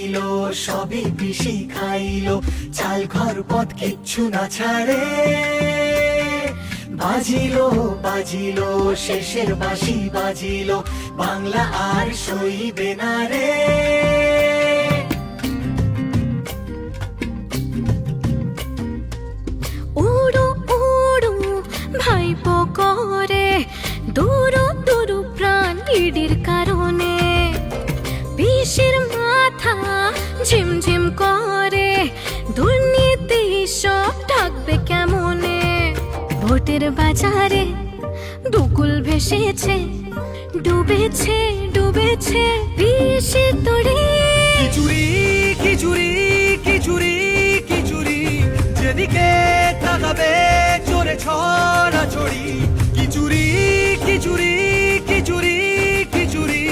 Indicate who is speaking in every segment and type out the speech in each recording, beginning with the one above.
Speaker 1: পাইলো সবই পিসি খাইলো, চাল ঘর পথ কিচ্ছু না ছাড়ে। বাজিলো বাজিলো শেষের বাঁশি বাজিলো, বাংলা আর সইবে না রে।
Speaker 2: উড়ু উড়ু ভাইপো করে দুরু দুরু প্রাণ ইডির কারণে, পিসির মাথা ঝিমঝিম করে, দুর্নীতি সব ঢাকবে কেমনে। ভোটের বাজারে দুকুল ভেসেছে, ডুবেছে ডুবেছে পিসি তরি।
Speaker 3: খিচুড়ি খিচুড়ি খিচুড়ি খিচুড়ি, যেদিকে তাকাবে চোরে ছড়াছড়ি। খিচুড়ি খিচুড়ি খিচুড়ি খিচুড়ি,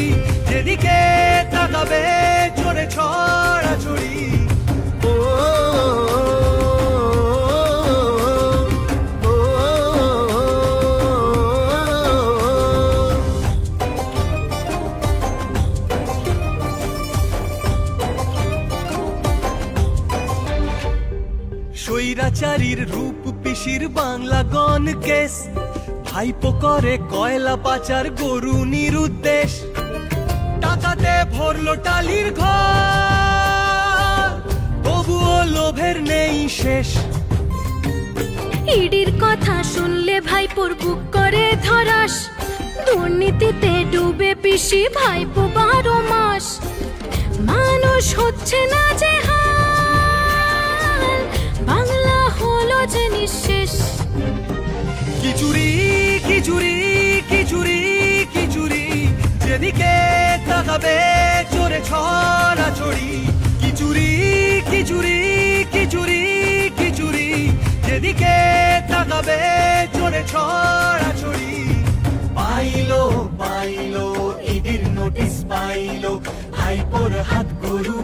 Speaker 3: যেদিকে তাকাবে চোরে ছড়াছড়ি। ও, ও, ও, ও। স্বৈরাচারীর রূপ পিসির বাংলা গণ কেস, ভাইপো করে কয়লা পাচার গরু নিরুদ্দেশ। টাকাতে ভরলো টালির ঘর, তবুও লোভের নেই শেষ।
Speaker 2: ইডির কথা শুনলে ভাইপোর বুক করে ধরাস, দুর্নীতিতে ডুবে পিসি ভাইপো 12 মাস। মানুষ হচ্ছে না যে হাল, বাংলা হলো যে নিঃশেষ।
Speaker 3: খিচুড়ি খিচুড়ি খিচুড়ি খিচুড়ি, যেদিকে তাকাবে চোরে ছড়াছড়ি। খিচুড়ি খিচুড়ি খিচুড়ি খিচুড়ি, যেদিকে তাকাবে চোরে ছড়াছড়ি।
Speaker 1: পাইলো পাইলো ইডির নোটিশ পাইলো, ভাইপোর হাত গরু